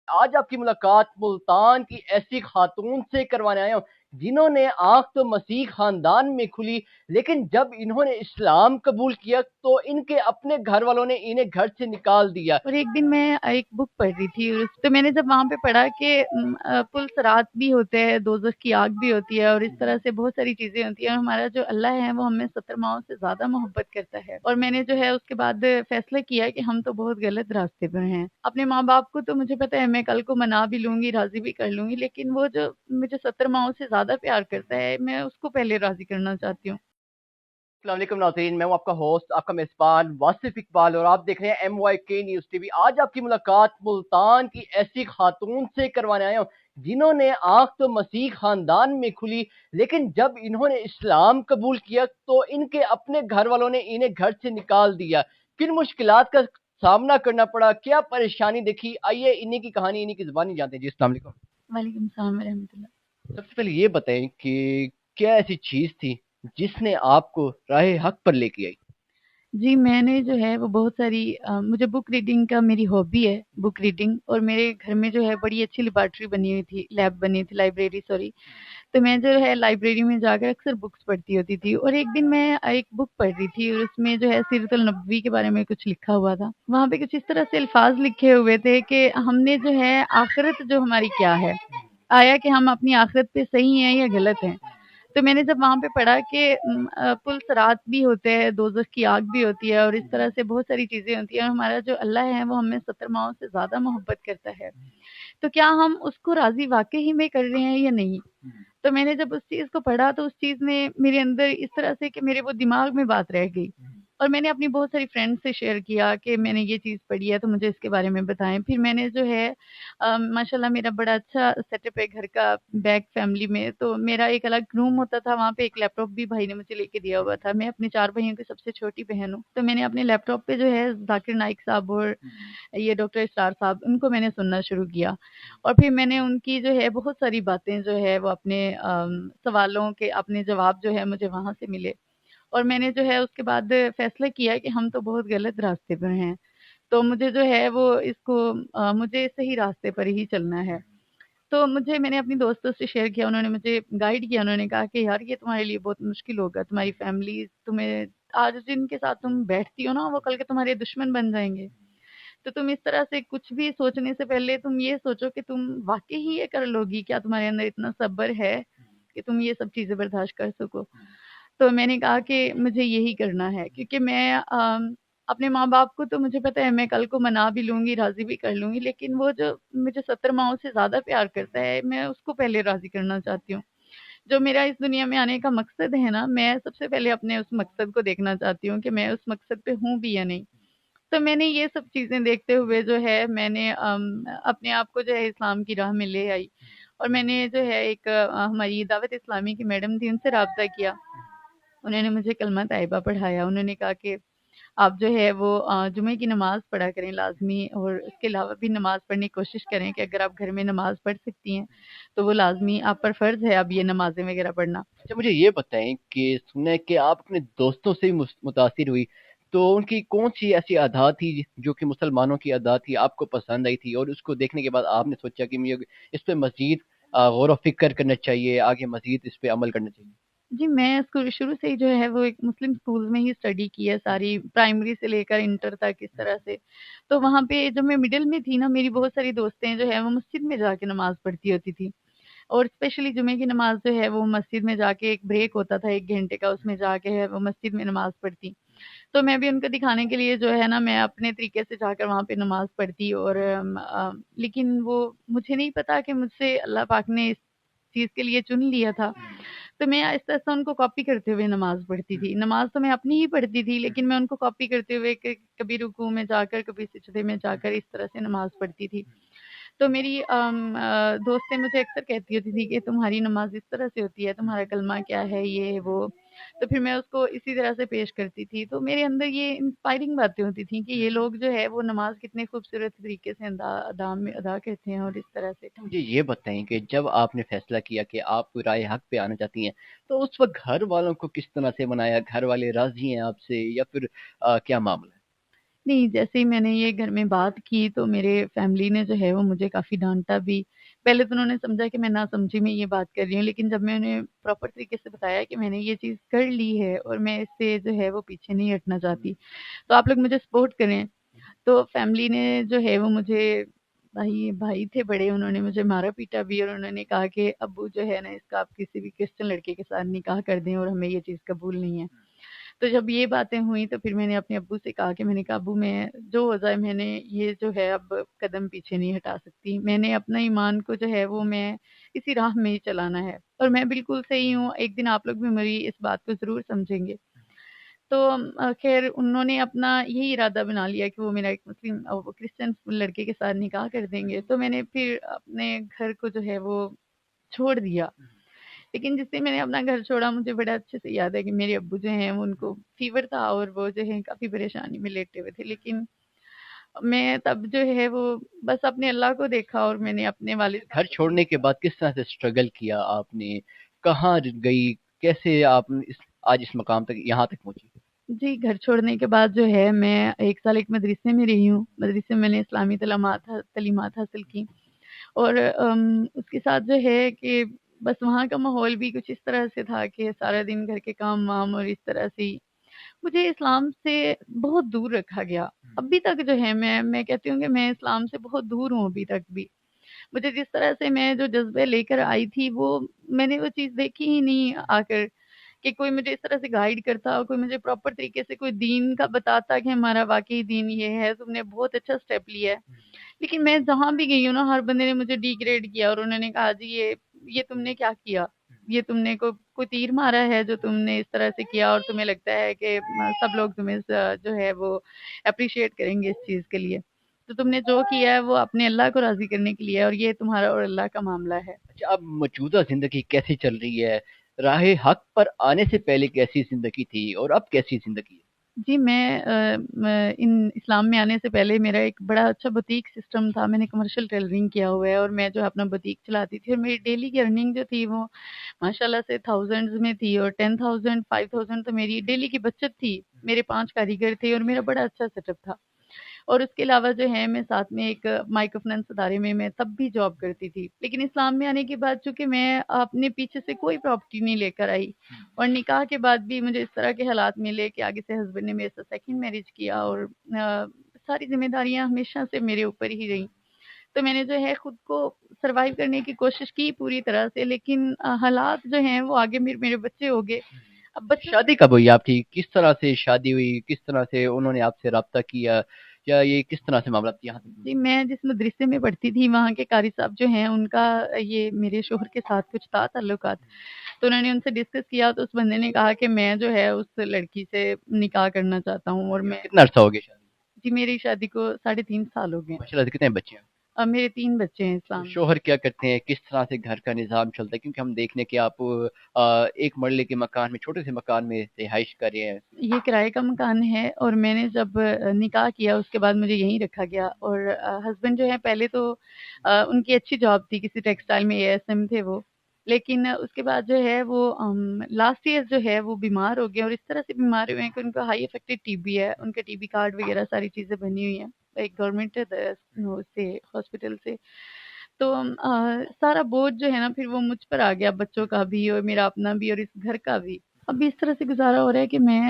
آج آپ کی ملاقات ملتان کی ایسی خاتون سے کروانے آیا ہوں جنہوں نے آنکھ تو مسیح خاندان میں کھلی، لیکن جب انہوں نے اسلام قبول کیا تو ان کے اپنے گھر والوں نے انہیں گھر سے نکال دیا۔ اور ایک دن میں ایک بک پڑھ رہی تھی تو میں نے جب وہاں پہ پڑھا کہ پل صراط بھی ہوتے ہیں، دوزخ کی آگ بھی ہوتی ہے، اور اس طرح سے بہت ساری چیزیں ہوتی ہیں، اور ہمارا جو اللہ ہے وہ ہمیں 70 ماؤں سے زیادہ محبت کرتا ہے۔ اور میں نے جو ہے اس کے بعد فیصلہ کیا کہ ہم تو بہت غلط راستے پر ہیں۔ اپنے ماں باپ کو تو مجھے پتا ہے میں کل کو منا بھی لوں گی، راضی بھی کر لوں گی، لیکن وہ جو مجھے 70 ماؤں سے زیادہ پیار کرتا ہے میں اس کو پہلے راضی کرنا چاہتی ہوں۔ السلام علیکم ناظرین، میں ہوں آپ کا ہوسٹ، آپ کا میزبان واصف اقبال، اور آپ دیکھ رہے ہیں ایم وائی کے نیوز ٹی وی۔ آج آپ کی ملاقات ملتان کی ایسی خاتون سے کروانے آیا ہوں جنہوں نے آنکھ تو مسیح خاندان میں کھلی، لیکن جب انہوں نے اسلام قبول کیا تو ان کے اپنے گھر والوں نے انہیں گھر سے نکال دیا۔ کن مشکلات کا سامنا کرنا پڑا، کیا پریشانی دیکھی، آئیے انہیں کی کہانی انہیں کی زبانی جانتے ہیں۔ جی السلام علیکم۔ وعلیکم السلام ورحمۃ اللہ۔ سب سے پہلے یہ بتائیں کہ کیا ایسی چیز تھی جس نے آپ کو راہ حق پر لے کے آئی؟ جی میں نے جو ہے وہ بہت ساری مجھے بک ریڈنگ کا میری ہابی ہے، بک ریڈنگ، اور میرے گھر میں جو ہے بڑی اچھی لیبارٹری بنی ہوئی تھی، لیب بنی تھی، لائبریری سوری۔ تو میں جو ہے لائبریری میں جا کر اکثر بکس پڑھتی ہوتی تھی، اور ایک دن میں ایک بک پڑھ رہی تھی اور اس میں جو ہے سیرت النبوی کے بارے میں کچھ لکھا ہوا تھا۔ وہاں پہ کچھ اس طرح سے الفاظ لکھے ہوئے تھے کہ ہم نے جو ہے آخرت جو ہماری کیا ہے، آیا کہ ہم اپنی آخرت پہ صحیح ہیں یا غلط ہیں۔ تو میں نے جب وہاں پہ پڑھا کہ پل صراط بھی ہوتے ہیں، دوزخ کی آگ بھی ہوتی ہے، اور اس طرح سے بہت ساری چیزیں ہوتی ہیں، اور ہمارا جو اللہ ہے وہ ہمیں 70 ماؤں سے زیادہ محبت کرتا ہے، تو کیا ہم اس کو راضی واقعی میں کر رہے ہیں یا نہیں؟ تو میں نے جب اس چیز کو پڑھا تو اس چیز نے میرے اندر اس طرح سے کہ میرے وہ دماغ میں بات رہ گئی، اور میں نے اپنی بہت ساری فرینڈ سے شیئر کیا کہ میں نے یہ چیز پڑھی ہے تو مجھے اس کے بارے میں بتائیں۔ پھر میں نے جو ہے ماشاءاللہ میرا بڑا اچھا سیٹ اپ ہے گھر کا، بیک فیملی میں، تو میرا ایک الگ روم ہوتا تھا، وہاں پہ ایک لیپ ٹاپ بھی بھائی نے مجھے لے کے دیا ہوا تھا۔ میں اپنے 4 بھائیوں کی سب سے چھوٹی بہن ہوں، تو میں نے اپنے لیپ ٹاپ پہ جو ہے ذاکر نائک صاحب اور یہ ڈاکٹر اسرار صاحب، ان کو میں نے سننا شروع کیا، اور پھر میں نے ان کی جو ہے بہت ساری باتیں جو ہے وہ اپنے سوالوں کے اپنے جواب جو ہے مجھے وہاں سے ملے، اور میں نے جو ہے اس کے بعد فیصلہ کیا کہ ہم تو بہت غلط راستے پر ہیں، تو مجھے جو ہے وہ اس کو مجھے صحیح راستے پر ہی چلنا ہے۔ تو میں نے اپنی دوستوں سے شیئر کیا، انہوں نے مجھے گائیڈ کیا، انہوں نے کہا کہ یار یہ تمہارے لیے بہت مشکل ہوگا، تمہاری فیملی تمہیں آج جن کے ساتھ تم بیٹھتی ہو نا وہ کل کے تمہارے دشمن بن جائیں گے، تو تم اس طرح سے کچھ بھی سوچنے سے پہلے تم یہ سوچو کہ تم واقعی ہی یہ کر لو گی، کیا تمہارے اندر اتنا صبر ہے کہ تم یہ سب چیزیں برداشت کر سکو۔ تو میں نے کہا کہ مجھے یہی کرنا ہے، کیونکہ میں اپنے ماں باپ کو تو مجھے پتا ہے میں کل کو منا بھی لوں گی، راضی بھی کر لوں گی، لیکن وہ جو مجھے 70 ماؤں سے زیادہ پیار کرتا ہے میں اس کو پہلے راضی کرنا چاہتی ہوں۔ جو میرا اس دنیا میں آنے کا مقصد ہے نا، میں سب سے پہلے اپنے اس مقصد کو دیکھنا چاہتی ہوں کہ میں اس مقصد پہ ہوں بھی یا نہیں۔ تو میں نے یہ سب چیزیں دیکھتے ہوئے جو ہے میں نے اپنے آپ کو جو ہے اسلام کی راہ میں لے آئی، اور میں نے جو ہے ایک ہماری دعوت اسلامی کی میڈم تھی، ان سے رابطہ کیا، انہوں نے مجھے کلمہ طیبہ پڑھایا، انہوں نے کہا کہ آپ جو ہے وہ جمعے کی نماز پڑھا کریں لازمی، اور اس کے علاوہ بھی نماز پڑھنے کی کوشش کریں کہ اگر آپ گھر میں نماز پڑھ سکتی ہیں تو وہ لازمی آپ پر فرض ہے اب یہ نمازیں وغیرہ پڑھنا۔ اچھا مجھے یہ بتائیں کہ سنا ہے کہ آپ اپنے دوستوں سے بھی متاثر ہوئی، تو ان کی کون سی ایسی عادات تھی جو کہ مسلمانوں کی عادات تھی آپ کو پسند آئی تھی، اور اس کو دیکھنے کے بعد آپ نے سوچا کہ مجھے اس پہ مزید غور و فکر کرنا چاہیے، آگے مزید اس پہ عمل کرنا چاہیے؟ جی میں اسکول شروع سے ہی جو ہے وہ ایک مسلم اسکول میں ہی اسٹڈی کی ہے، ساری پرائمری سے لے کر انٹر تک اس طرح سے، تو وہاں پہ جب میں مڈل میں تھی نا میری بہت ساری دوستیں جو ہے وہ مسجد میں جا کے نماز پڑھتی ہوتی تھی، اور اسپیشلی جمعے کی نماز جو ہے وہ مسجد میں جا کے ایک بریک ہوتا تھا 1 گھنٹے کا، اس میں جا کے ہے وہ مسجد میں نماز پڑھتی، تو میں بھی ان کو دکھانے کے لیے جو ہے نا میں اپنے طریقے سے جا کر وہاں پہ نماز پڑھتی، اور لیکن وہ مجھے نہیں پتا کہ مجھ سے اللہ پاک نے اس چیز کے لیے چن لیا تھا، تو میں آہستہ آہستہ ان کو کاپی کرتے ہوئے نماز پڑھتی تھی، نماز تو میں اپنی ہی پڑھتی تھی لیکن میں ان کو کاپی کرتے ہوئے کہ کبھی رکوع میں جا کر کبھی سجدے میں جا کر اس طرح سے نماز پڑھتی تھی۔ تو میری دوستیں مجھے اکثر کہتی ہوتی تھی کہ تمہاری نماز اس طرح سے ہوتی ہے، تمہارا کلمہ کیا ہے، یہ وہ، تو پھر میں اس کو اسی طرح سے پیش کرتی تھی، تو میرے اندر یہ انسپائرنگ باتیں ہوتی تھیں کہ یہ لوگ جو ہے وہ نماز کتنے خوبصورت طریقے سے ادا کرتے ہیں، اور اس طرح سے۔ مجھے یہ بتائیں کہ جب آپ نے فیصلہ کیا کہ آپ رائے حق پہ آنا چاہتی ہیں، تو اس وقت گھر والوں کو کس طرح سے منایا؟ گھر والے راضی ہیں آپ سے یا پھر کیا معاملہ ہے؟ نہیں، جیسے ہی میں نے یہ گھر میں بات کی تو میرے فیملی نے جو ہے وہ مجھے کافی ڈانٹا بھی۔ پہلے تو انہوں نے سمجھا کہ میں نہ سمجھی میں یہ بات کر رہی ہوں، لیکن جب میں انہیں پراپر طریقے سے بتایا کہ میں نے یہ چیز کر لی ہے اور میں اس سے جو ہے وہ پیچھے نہیں ہٹنا چاہتی، تو آپ لوگ مجھے سپورٹ کریں، تو فیملی نے جو ہے وہ مجھے، بھائی بھائی تھے بڑے، انہوں نے مجھے مارا پیٹا بھی، اور انہوں نے کہا کہ ابو جو ہے نا اس کا آپ کسی بھی کرسچن لڑکے کے ساتھ نکاح کر دیں اور ہمیں یہ چیز قبول نہیں ہے۔ تو جب یہ باتیں ہوئیں تو پھر میں نے اپنے ابو سے کہا کہ میں نے کہا ابو میں جو ہو جائے، میں نے یہ جو ہے اب قدم پیچھے نہیں ہٹا سکتی، میں نے اپنا ایمان کو جو ہے وہ میں اسی راہ میں ہی چلانا ہے، اور میں بالکل صحیح ہوں، ایک دن آپ لوگ بھی میری اس بات کو ضرور سمجھیں گے۔ تو خیر انہوں نے اپنا یہی ارادہ بنا لیا کہ وہ میرا ایک مسلم وہ کرسچن لڑکے کے ساتھ نکاح کر دیں گے، تو میں نے پھر اپنے گھر کو جو ہے وہ چھوڑ دیا۔ لیکن جس سے میں نے اپنا گھر چھوڑا، مجھے بڑا اچھے سے یاد ہے کہ میرے ابو جو ہیں ان کو فیور تھا اور وہ جو ہے کافی پریشانی میں لیٹے ہوئے تھے، لیکن میں تب جو ہے وہ بس اپنے اللہ کو دیکھا، اور میں نے اپنے والد گھر چھوڑنے کے بعد کس طرح سے اسٹرگل کیا آپ نے، کہاں گئی، کیسے آپ آج اس مقام تک یہاں تک پہنچی؟ جی، گھر چھوڑنے کے بعد جو ہے میں 1 سال ایک مدرسے میں رہی ہوں، مدرسے میں نے اسلامی تعلیمات حاصل کی، اور اس کے ساتھ جو ہے کہ بس وہاں کا ماحول بھی کچھ اس طرح سے تھا کہ سارا دن گھر کے کام وام اور اس طرح سے ہی مجھے اسلام سے بہت دور رکھا گیا۔ ابھی تک جو ہے میں کہتی ہوں کہ میں اسلام سے بہت دور ہوں ابھی تک بھی۔ مجھے جس طرح سے میں جو جذبے لے کر آئی تھی وہ میں نے وہ چیز دیکھی ہی نہیں آ کر، کہ کوئی مجھے اس طرح سے گائیڈ کرتا اور کوئی مجھے پراپر طریقے سے کوئی دین کا بتاتا کہ ہمارا واقعی دین یہ ہے، تم نے بہت اچھا سٹیپ لیا ہے۔ لیکن میں جہاں بھی گئی ہوں نا، ہر بندے نے مجھے ڈی گریڈ کیا، اور انہوں نے کہا جی یہ تم نے کیا کیا، یہ تم نے کوئی تیر مارا ہے جو تم نے اس طرح سے کیا، اور تمہیں لگتا ہے کہ سب لوگ تمہیں جو ہے وہ اپریشیٹ کریں گے اس چیز کے لیے، تو تم نے جو کیا ہے وہ اپنے اللہ کو راضی کرنے کے لیے، اور یہ تمہارا اور اللہ کا معاملہ ہے۔ اچھا، اب موجودہ زندگی کیسی چل رہی ہے؟ راہ حق پر آنے سے پہلے کیسی زندگی تھی اور اب کیسی زندگی ہے؟ جی، میں ان اسلام میں آنے سے پہلے میرا ایک بڑا اچھا بوتیک سسٹم تھا، میں نے کمرشل ٹیلرنگ کیا ہوا ہے، اور میں جو اپنا بوتیک چلاتی تھی، اور میری ڈیلی کی ارننگ جو تھی وہ ماشاءاللہ سے تھاؤزینڈز میں تھی، اور 10,000 5,000 تو میری ڈیلی کی بچت تھی، میرے 5 کاریگر تھے، اور میرا بڑا اچھا سیٹ اپ تھا۔ اور اس کے علاوہ جو ہے میں ساتھ میں ایک مائکرو فنانس ادارے میں تب بھی جاب کرتی تھی، لیکن اسلام میں آنے کے بعد چونکہ میں اپنے پیچھے سے کوئی پراپرٹی نہیں لے کر آئی، اور نکاح کے بعد بھی مجھے اس طرح کے حالات ملے کہ آگے سے ہسبینڈ نے میرے ساتھ سیکنڈ میرج کیا، اور ساری ذمہ داریاں ہمیشہ سے میرے اوپر ہی رہیں، تو میں نے جو ہے خود کو سروائیو کرنے کی کوشش کی پوری طرح سے، لیکن حالات جو ہیں وہ آگے میرے بچے ہو گئے۔ اب بچوں شادی کب ہوئی آپ کی؟ کس طرح سے شادی ہوئی؟ کس طرح سے انہوں نے آپ سے رابطہ کیا، یا یہ کس طرح سے معاملات یہاں تک؟ جی، میں جس مدرسے میں پڑھتی تھی وہاں کے قاری صاحب جو ہیں ان کا یہ میرے شوہر کے ساتھ کچھ تھا تعلقات، تو انہوں نے ان سے ڈسکس کیا، تو اس بندے نے کہا کہ میں جو ہے اس لڑکی سے نکاح کرنا چاہتا ہوں، اور میں کتنا عرصہ ہو گیا شادی؟ جی میری شادی کو 3.5 سال ہو گئے ہیں۔ ماشاء اللہ، کتنے بچے ہیں؟ اب میرے 3 بچے ہیں اسلام میں۔ شوہر کیا کرتے ہیں؟ کس طرح سے گھر کا نظام چلتا ہے؟ کیونکہ ہم دیکھنے کہ آپ ایک مرلے کے مکان میں، چھوٹے سے مکان میں رہائش کر رہے ہیں۔ یہ کرائے کا مکان ہے، اور میں نے جب نکاح کیا اس کے بعد مجھے یہیں رکھا گیا، اور ہسبینڈ جو ہے پہلے تو ان کی اچھی جاب تھی، کسی ٹیکسٹائل میں ASM تھے وہ، لیکن اس کے بعد جو ہے وہ لاسٹ ایئر جو ہے وہ بیمار ہو گئے، اور اس طرح سے بیمار ہوئے ہیں کہ ان کا ہائی افیکٹڈ TB ہے، ان کا TB کارڈ وغیرہ ساری چیزیں بنی ہوئی ہیں ایک گورنمنٹ سے ہاسپٹل سے، تو سارا بوجھ جو ہے نا پھر وہ مجھ پر آ گیا، بچوں کا بھی اور میرا اپنا بھی اور اس گھر کا بھی۔ ابھی اس طرح سے گزارا ہو رہا ہے کہ میں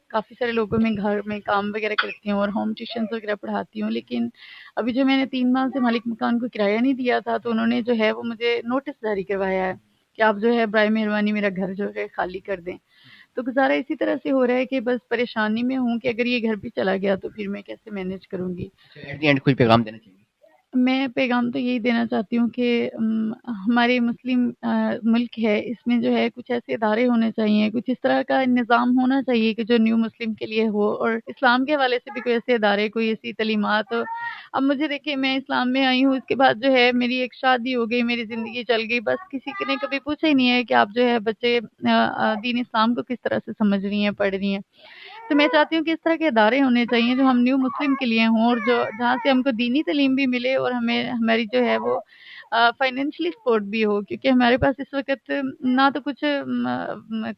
کافی سارے لوگوں میں گھر میں کام وغیرہ کرتی ہوں اور ہوم ٹیوشنز وغیرہ پڑھاتی ہوں، لیکن ابھی جو میں نے 3 ماہ سے مالک مکان کو کرایہ نہیں دیا تھا، تو انہوں نے جو ہے وہ مجھے نوٹس جاری کروایا ہے کہ آپ جو ہے برائے مہربانی میرا گھر جو ہے خالی کر دیں۔ تو گزارا اسی طرح سے ہو رہا ہے کہ بس پریشانی میں ہوں کہ اگر یہ گھر بھی چلا گیا تو پھر میں کیسے مینیج کروں گی۔ ایٹ دی اینڈ کوئی پیغام دینا چاہیے؟ میں پیغام تو یہی دینا چاہتی ہوں کہ ہمارے مسلم ملک ہے، اس میں جو ہے کچھ ایسے ادارے ہونے چاہیے، کچھ اس طرح کا نظام ہونا چاہیے کہ جو نیو مسلم کے لیے ہو، اور اسلام کے حوالے سے بھی کوئی ایسے ادارے، کوئی ایسی تعلیمات ہو۔ اب مجھے دیکھیں، میں اسلام میں آئی ہوں، اس کے بعد جو ہے میری ایک شادی ہو گئی، میری زندگی چل گئی، بس کسی نے کبھی پوچھا ہی نہیں ہے کہ آپ جو ہے بچے دین اسلام کو کس طرح سے سمجھ رہی ہیں، پڑھ رہی ہیں۔ تو میں چاہتی ہوں کہ اس طرح کے ادارے ہونے چاہیے جو ہم نیو مسلم کے لیے ہوں، اور جو جہاں سے ہم کو دینی تعلیم بھی ملے اور ہمیں ہماری جو ہے وہ فائنینشلی سپورٹ بھی ہو، کیونکہ ہمارے پاس اس وقت نہ تو کچھ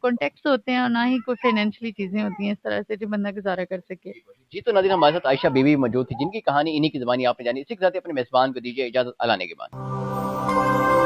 کانٹیکٹس ہوتے ہیں اور نہ ہی کوئی فائنینشلی چیزیں ہوتی ہیں اس طرح سے جو بندہ گزارا کر سکے۔ جی تو ناظرین ہمارے ساتھ عائشہ بی بی موجود تھی جن کی کہانی انہی کی زبانی آپ نے جانی، اسی کے ساتھ اپنے میزبان کو دیجیے اجازت، اللہ نے کے بعد۔